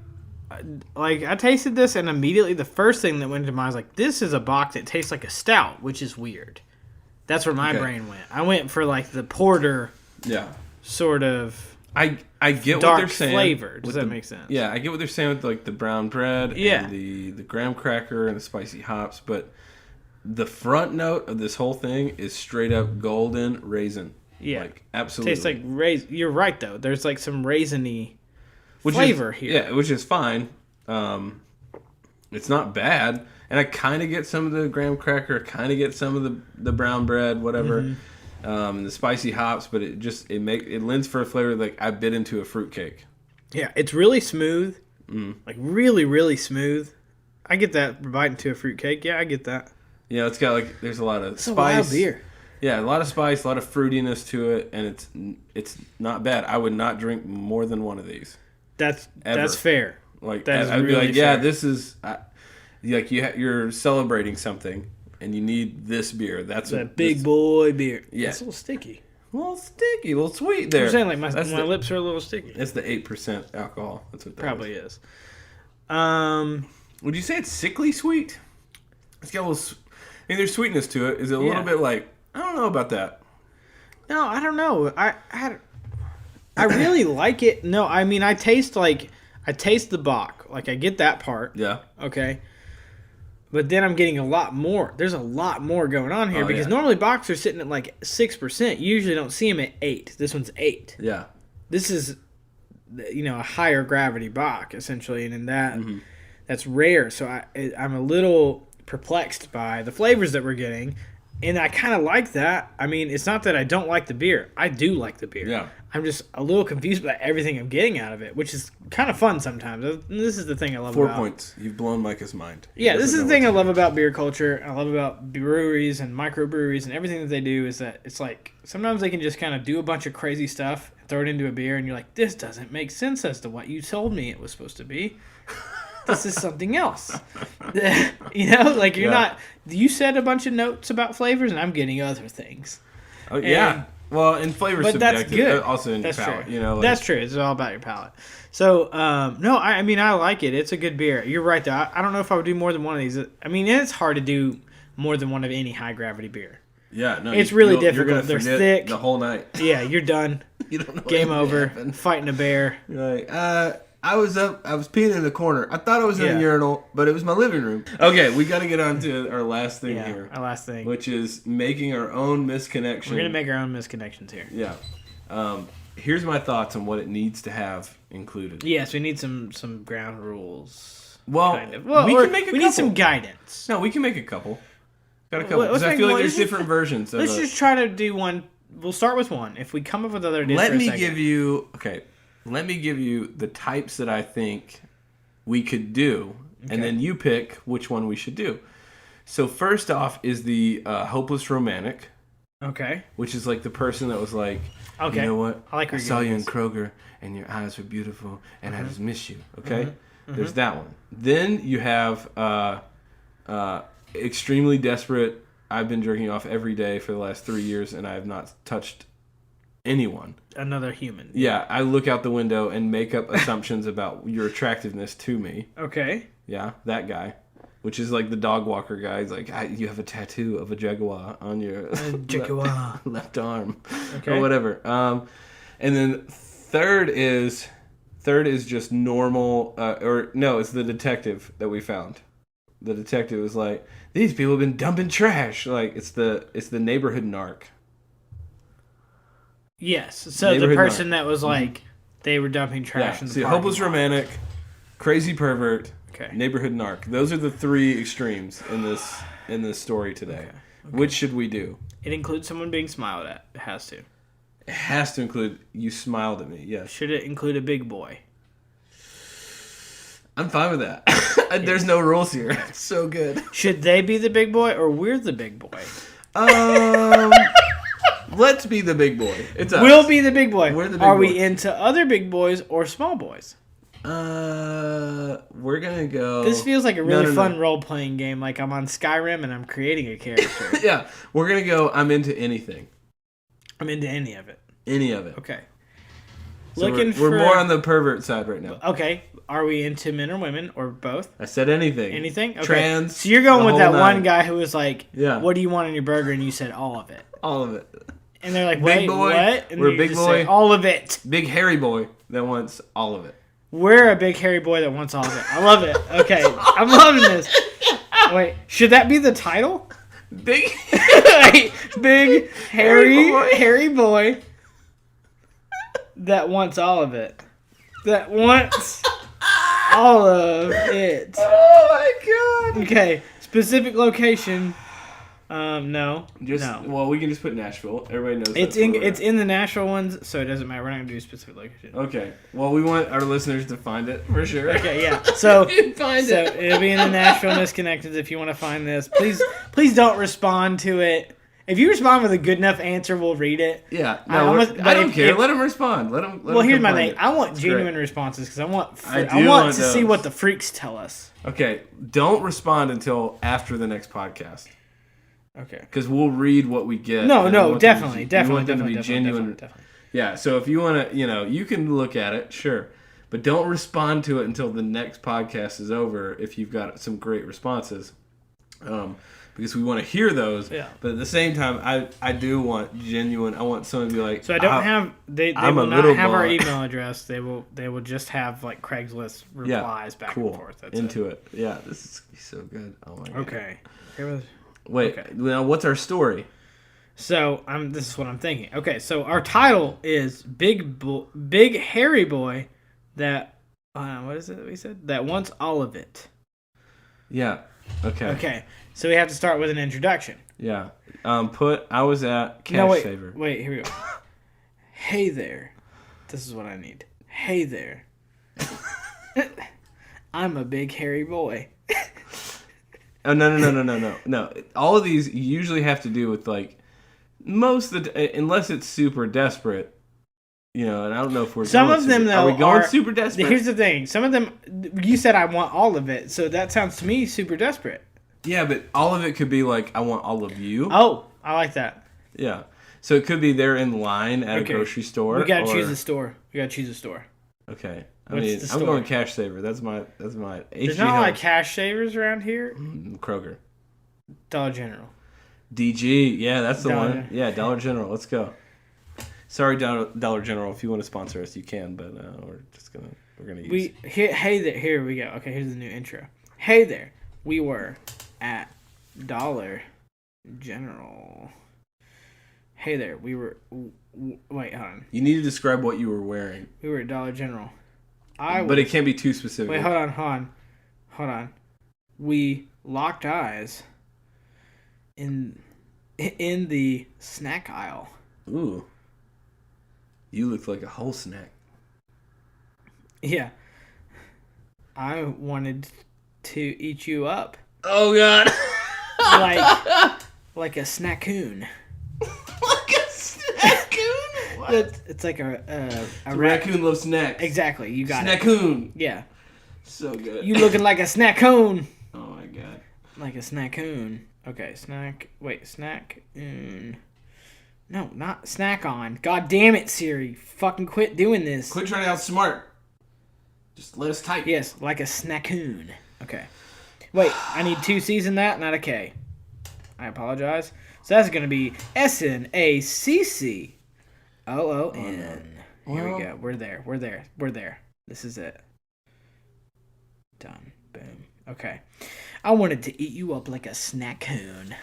Like, I tasted this, and immediately the first thing that went to mind was like, this is a Bock that tastes like a stout, which is weird. That's where my Okay. brain went. I went for like the porter Yeah. sort of I get what dark they're saying. flavor. Does with that the- make sense? Yeah, I get what they're saying with like the brown bread Yeah. and the graham cracker and the spicy hops, but the front note of this whole thing is straight up golden raisin. Yeah. Like absolutely. Tastes like raisin. You're right, though. There's like some raisiny flavor here. Yeah, which is fine. It's not bad. And I kind of get some of the graham cracker, kind of get some of the brown bread, whatever, and the spicy hops. But it lends for a flavor like I bit into a fruitcake. Yeah, it's really smooth. Like really, really smooth. I get that biting into a fruitcake. Yeah, I get that. Yeah, it's got like there's a lot of It's a spice. wild beer. Yeah, a lot of spice, a lot of fruitiness to it, and it's not bad. I would not drink more than one of these. That's Ever. fair. Like That is I'd be really like, yeah, fair. this is like you're celebrating something. and you need this beer. That's a big boy beer. Yeah. It's a little sticky. A little sticky, a little sweet there. I'm saying, like, my lips are a little sticky. It's the 8% alcohol. That's what that Probably is. Would you say it's sickly sweet? It's got a little... I mean, there's sweetness to it. Is it a little bit like... I don't know about that. No, I don't know. I really like it. No, I mean, I taste the Bock. Like, I get that part. Yeah. Okay. But then I'm getting a lot more. There's a lot more going on here because normally Bocks are sitting at like 6%. You usually don't see them at 8. This one's 8. Yeah. This is, a higher gravity Bock essentially, and in that, that's rare. So I'm a little perplexed by the flavors that we're getting, and I kind of like that. I mean, it's not that I don't like the beer. I do like the beer. Yeah. I'm just a little confused by everything I'm getting out of it, which is kind of fun sometimes. This is the thing I love 4 about. points. You've blown Micah's mind. Yeah, this is the thing I love about beer culture. I love about breweries and microbreweries and everything that they do is that it's like sometimes they can just kind of do a bunch of crazy stuff, throw it into a beer, and you're like, this doesn't make sense as to what you told me it was supposed to be. This is something else. Like you're not... You said a bunch of notes about flavors, and I'm getting other things. Oh, yeah. Well, and flavor's but subjective. That's good. Also in that's your palate. True. That's true. It's all about your palate. So, no, I mean, I like it. It's a good beer. You're right, though. I don't know if I would do more than one of these. I mean, it's hard to do more than one of any high-gravity beer. Yeah, no. It's really difficult. You're They're forget thick. the whole night. Yeah, you're done. You don't know Game over. Fighting a bear. You're like, I was peeing in the corner. I thought I was in a urinal, but it was my living room. Okay, we got to get on to our last thing here. Our last thing. Which is making our own misconnection. We're going to make our own misconnections here. Yeah. Here's my thoughts on what it needs to have included. Yes, we need some ground rules. Well, kind of. Well we can make a couple. We need some guidance. No, we can make a couple. Got a couple. Because I make feel like one. there's different versions. Let's just try to do one. We'll start with one. If we come up with other ideas Let me give you the types that I think we could do, and then you pick which one we should do. So first off is the hopeless romantic. Okay. Which is like the person that was like, you know what? I saw you in Kroger, and your eyes were beautiful, and I just miss you. Okay? There's that one. Then you have extremely desperate. I've been jerking off every day for the last 3 years, and I have not touched anyone. Another human. Yeah, I look out the window and make up assumptions about your attractiveness to me. Okay. Yeah, that guy. Which is like the dog walker guy. He's like, you have a tattoo of a jaguar on your left arm. Okay. Or whatever. And then third is just normal, it's the detective that we found. The detective was like, these people have been dumping trash. Like, it's the neighborhood narc. Yes. So the person that was like, they were dumping trash in the parking hopeless lot. romantic, crazy pervert, okay, neighborhood narc. Those are the three extremes in this story today. Okay. Which should we do? It includes someone being smiled at. It has to. It has to include you smiled at me. Yes. Should it include a big boy? I'm fine with that. There's no rules here. It's so good. Should they be the big boy or we're the big boy? Let's be the big boy. It's us. We'll be the big boy. We're the big Are boys. we into other big boys or small boys? We're gonna go. This feels like a really fun role-playing game. Like I'm on Skyrim and I'm creating a character. Yeah, we're gonna go. I'm into anything. I'm into any of it. Any of it. Okay. So we're more on the pervert side right now. Okay. Are we into men or women or both? I said anything. Anything? Okay. Trans. So you're going with that nine. one guy who was like, yeah, what do you want in your burger? And you said all of it. All of it. And they're like, big wait, boy. what? And we're a big boy. All of it. Big hairy boy that wants all of it. We're a big hairy boy that wants all of it. I love it. Okay. I'm loving this. Wait, should that be the title? Big big hairy boy that wants all of it. That wants all of it. Oh my god. Okay. Specific location. No. No. Well, we can just put Nashville. Everybody knows. It's in the Nashville ones, so it doesn't matter. We're not gonna do a specific location. Okay. Well, we want our listeners to find it for sure. Okay. Yeah. So find so it. It'll be in the Nashville Misconnections if you want to find this. Please don't respond to it. If you respond with a good enough answer, we'll read it. Yeah. No, I don't care. Let them respond. Let them. Well, here's my thing. I want genuine responses because I want to see what the freaks tell us. Okay. Don't respond until after the next podcast. Okay. Because we'll read what we get. No, definitely. We want them to be genuine. Definitely. Yeah, so if you want to, you can look at it, sure. But don't respond to it until the next podcast is over if you've got some great responses. Because we want to hear those. Yeah. But at the same time, I do want genuine. I want someone to be like. So I don't have. They will not have our email address. They will just have like Craigslist replies back and forth. That's into it. Yeah, this is gonna be so good. Oh my god. Okay. Wait. Okay. Now what's our story? So this is what I'm thinking. Okay. So our title is Big Hairy Boy that. What is it that we said? That wants all of it. Yeah. Okay. So we have to start with an introduction. Yeah. I was at Cash Saver. Wait, here we go. Hey there. This is what I need. Hey there. I'm a big hairy boy. Oh, no. All of these usually have to do with like most of the unless it's super desperate. And I don't know if we're some of them though are we going super desperate? Here's the thing. Some of them you said I want all of it, so that sounds to me super desperate. Yeah, but all of it could be like, I want all of you. Oh, I like that. Yeah. So it could be they're in line at a grocery store. We gotta choose a store. Okay. I'm going Cash Saver. That's my There's not a lot of Cash Savers around here. Kroger. Dollar General. DG. Yeah, that's the one. Yeah, Dollar General. Let's go. Sorry, Dollar General. If you want to sponsor us, you can. But we're gonna use. Hey there. Here we go. Okay, here's the new intro. Hey there. We were at Dollar General. Hey there, we were... Wait, hold on. You need to describe what you were wearing. We were at Dollar General. But it can't be too specific. Wait, hold on. We locked eyes in the snack aisle. Ooh. You looked like a whole snack. Yeah. I wanted to eat you up. Oh, God. like a snackoon. Like a snackoon? What? It's like a raccoon loves snacks. Exactly, you got snackoon. It. Yeah. So good. You looking like a snackoon. Oh my god. Like a snackoon. Okay, snackoon. No, not snack on. God damn it, Siri. Fucking quit doing this. Quit trying to outsmart. Just let us type. Yes, like a snackoon. Okay. Wait, I need 2 C's in that, not a K. I apologize. So that's going to be SNACCOON. Here we go. We're there. This is it. Done. Boom. Okay. I wanted to eat you up like a snackoon.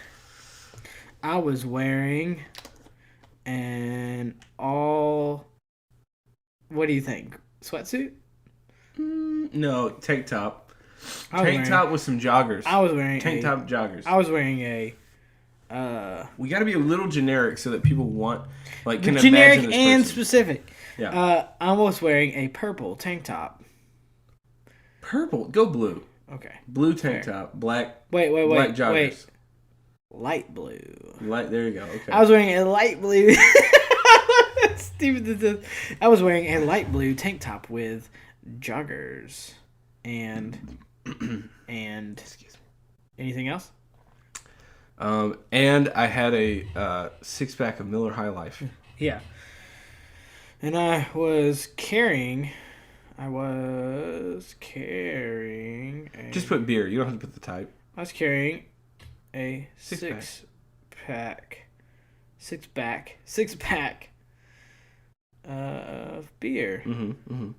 I was wearing an all... What do you think? Sweatsuit? No, tank top. Tank top with some joggers. I was wearing tank top joggers. I was wearing a. We got to be a little generic so that people want can generic imagine this and person. specific. Yeah. I was wearing a purple tank top. Purple, go blue. Okay. Blue tank top, black. Wait. Black joggers. Light blue. There you go. Okay. I was wearing a light blue. Stupid. I was wearing a light blue tank top with joggers and excuse me. Anything else? And I had a 6-pack of Miller High Life. Yeah. And I was carrying a... Just put beer. You don't have to put the type. I was carrying a six-pack of beer. Mm-hmm.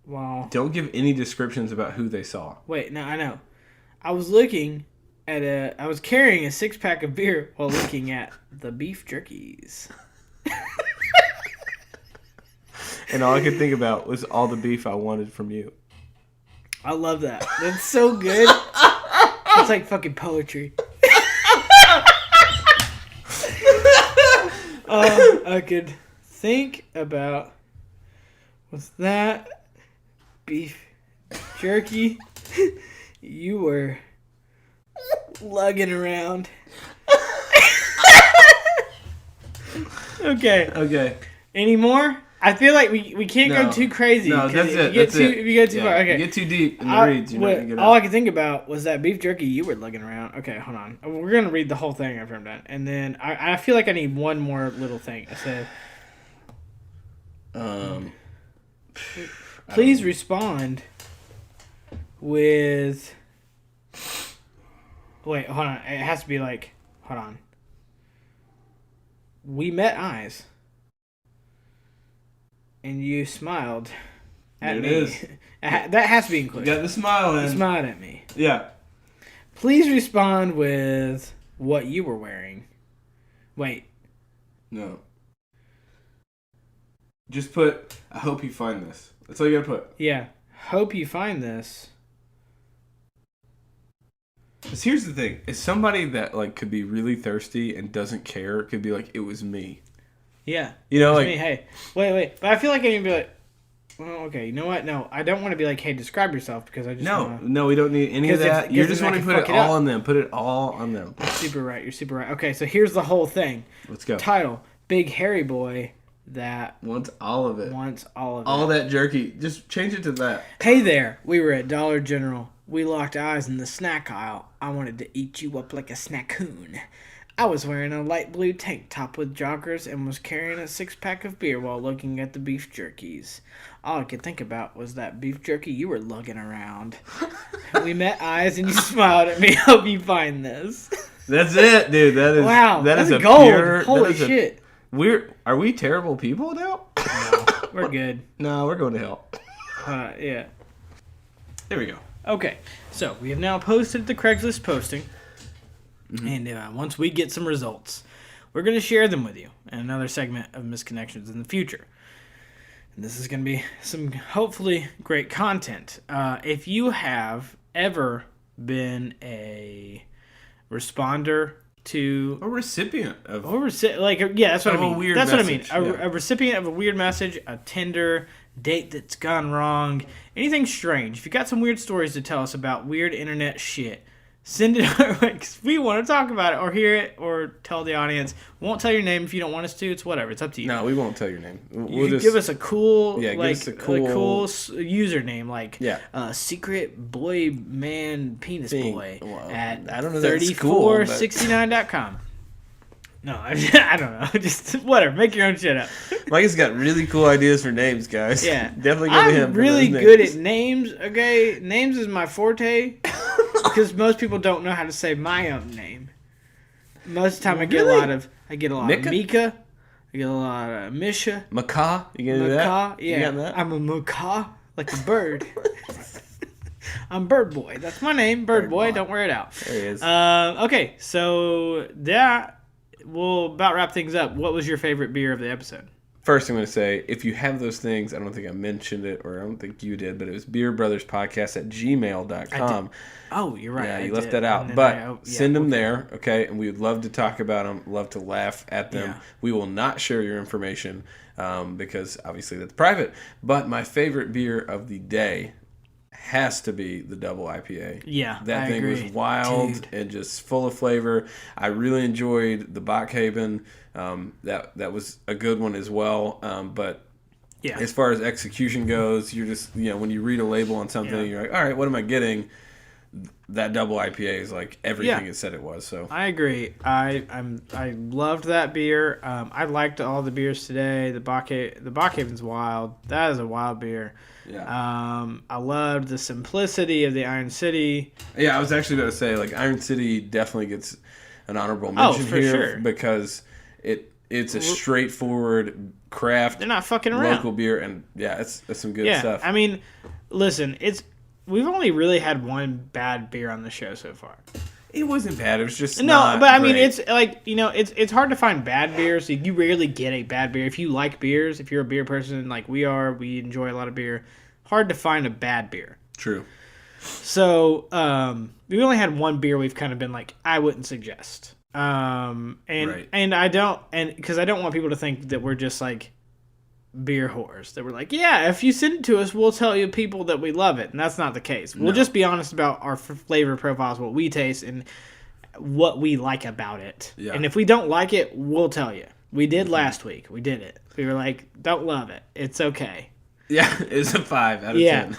Wow. Don't give any descriptions about who they saw. Wait, no, I know. I was carrying a 6-pack of beer while looking at the beef jerkies. And all I could think about was all the beef I wanted from you. I love that. That's so good. It's like fucking poetry. I could think about was that beef jerky you were lugging around. Okay. Any more? I feel like we can't go too crazy. No, that's it. If you get too far, okay. You get too deep in the reeds, you're not going to get all out. I could think about was that beef jerky you were lugging around. Okay, hold on. We're going to read the whole thing after I'm done. And then I feel like I need one more little thing. I said, please respond with... Wait, hold on. It has to be like... Hold on. We met eyes. And you smiled at me. It is. That has to be included. You got the smile in. You smiled at me. Yeah. Please respond with what you were wearing. Wait. No. Just put, I hope you find this. That's all you gotta put. Yeah. Hope you find this. Because here's the thing. Is somebody that like could be really thirsty and doesn't care could be like, it was me. Yeah. You know, It's like... me. Hey, wait. But I feel like I need to be like, well, okay, you know what? No, I don't want to be like, hey, describe yourself because I just No, we don't need any of that. You just want to put it all on them. Put it all on them. You're super right. Okay, so here's the whole thing. Let's go. Title, Big Hairy Boy that Wants all of it. wants all of it. All that jerky. Just change it to that. Hey there, we were at Dollar General. We locked eyes in the snack aisle. I wanted to eat you up like a snackoon. I was wearing a light blue tank top with joggers and was carrying a 6-pack of beer while looking at the beef jerkies. All I could think about was that beef jerky you were lugging around. We met eyes and you smiled at me. Hope you find this. That's it, dude. That is Wow, that is that's a gold. pure. Holy shit. Are we terrible people now? No, we're good. No, we're going to hell. Yeah. There we go. Okay, so we have now posted the Craigslist posting, and once we get some results, we're going to share them with you in another segment of Misconnections in the future. And this is going to be some hopefully great content. If you have ever been a responder to A recipient of. that's what I mean. a weird That's message, what I mean. yeah. A recipient of a weird message, a Tinder date that's gone wrong, anything strange. If you got some weird stories to tell us about weird internet shit, send it our way 'cause we want to talk about it or hear it or tell the audience. We won't tell your name if you don't want us to. It's whatever. It's up to you. No, we won't tell your name. You can give us a cool, give us a cool username, like Yeah. secret boy man penis boy Well, at I don't know that's cool, but- 3469.com. No, I don't know. Just whatever. Make your own shit up. Mike has got really cool ideas for names, guys. Yeah, Definitely go to him. I'm for really those good names. at names. Okay, names is my forte because most people don't know how to say my own name. Most of the time, I get a lot of Mika? Mika. I get a lot of Misha. Macaw? You gonna do Macaw. that? Yeah, You got that? I'm a macaw, like a bird. I'm Bird Boy. That's my name, Bird Boy. Don't wear it out. There he is. Okay, so that will about wrap things up. What was your favorite beer of the episode? First, I'm going to say, if you have those things, I don't think I mentioned it, or I don't think you did, but it was beerbrotherspodcast@gmail.com. Oh, you're right. Yeah, I you left did. that out. And then But send them okay. there, okay? And we would love to talk about them, love to laugh at them. Yeah. We will not share your information because obviously that's private. But my favorite beer of the day has to be the double IPA. Yeah, that I thing agree. was wild Dude. and just full of flavor. I really enjoyed the Bock. That was a good one as well. But Yeah. as far as execution goes, you're just when you read a label on something, you're like, all right, what am I getting? That double IPA is like everything it said it was. So I agree. I loved that beer. I liked all the beers today. The Bockhaven's wild. That is a wild beer. yeah. I loved the simplicity of the Iron City. Yeah, I was actually going to say, like, Iron City definitely gets an honorable mention for here sure. because it's a straightforward craft, They're not fucking around. local beer, and it's some good Yeah, stuff. I mean, listen, we've only really had one bad beer on the show so far. It wasn't bad. It was just No, not but I mean, great. it's like, it's hard to find bad beers. You rarely get a bad beer. If you like beers, if you're a beer person like we are, we enjoy a lot of beer. Hard to find a bad beer. True. So we've only had one beer we've kind of been like, I wouldn't suggest. And I don't, and because I don't want people to think that we're just like beer whores. That we're like, yeah, if you send it to us, we'll tell you people that we love it. And that's not the case. We'll just be honest about our flavor profiles, what we taste, and what we like about it. Yeah. And if we don't like it, we'll tell you. We did last week. We did it. We were like, don't love it. It's okay. Yeah, it's a 5 out of 10.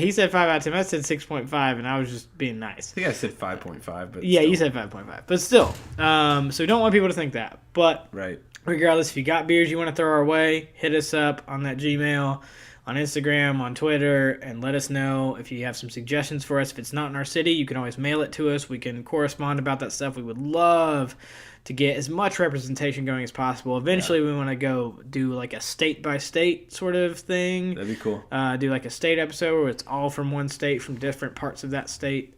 He said 5 out of 10. I said 6.5, and I was just being nice. I think I said 5.5, but yeah, still. you said 5.5, but still. So we don't want people to think that. But Right. regardless, if you got beers you want to throw our way, hit us up on that Gmail, on Instagram, on Twitter, and let us know if you have some suggestions for us. If it's not in our city, you can always mail it to us. We can correspond about that stuff. We would love to get as much representation going as possible. Eventually, we want to go do like a state-by-state sort of thing. That'd be cool. Do like a state episode where it's all from one state, from different parts of that state,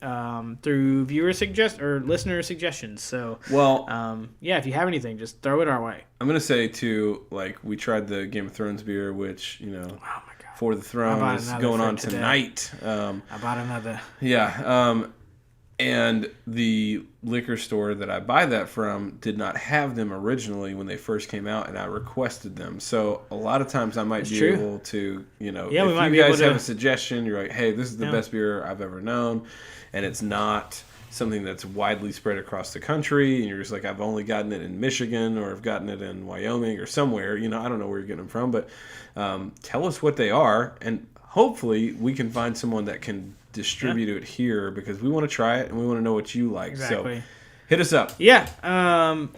through listener suggestions. So, Well, if you have anything, just throw it our way. I'm going to say, too, like, we tried the Game of Thrones beer, which, Oh, my God. For the Throne is going on today. tonight. I bought another. Yeah. And the liquor store that I buy that from did not have them originally when they first came out, and I requested them. So a lot of times I might be true. able to, we if might you be guys able have to- a suggestion, you're like, hey, this is the best beer I've ever known, and it's not something that's widely spread across the country, and you're just like, I've only gotten it in Michigan, or I've gotten it in Wyoming or somewhere, I don't know where you're getting them from, but tell us what they are, and hopefully we can find someone that can distribute it here, because we want to try it and we want to know what you like. Exactly. So hit us up. Yeah.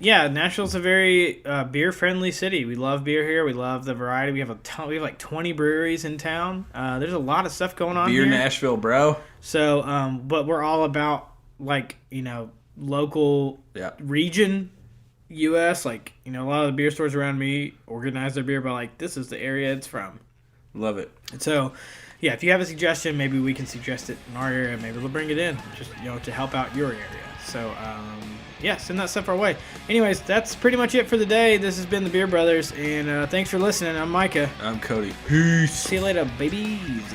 Nashville's a very beer-friendly city. We love beer here. We love the variety. We have we have like 20 breweries in town. There's a lot of stuff going on Beer here. Nashville, bro. So, but we're all about local region U.S. A lot of the beer stores around me organize their beer by this is the area it's from. Love it. And so, if you have a suggestion, maybe we can suggest it in our area. Maybe we'll bring it in just, to help out your area. So, send that stuff our way. Anyways, that's pretty much it for the day. This has been the Beer Brothers, and thanks for listening. I'm Micah. I'm Cody. Peace. See you later, babies.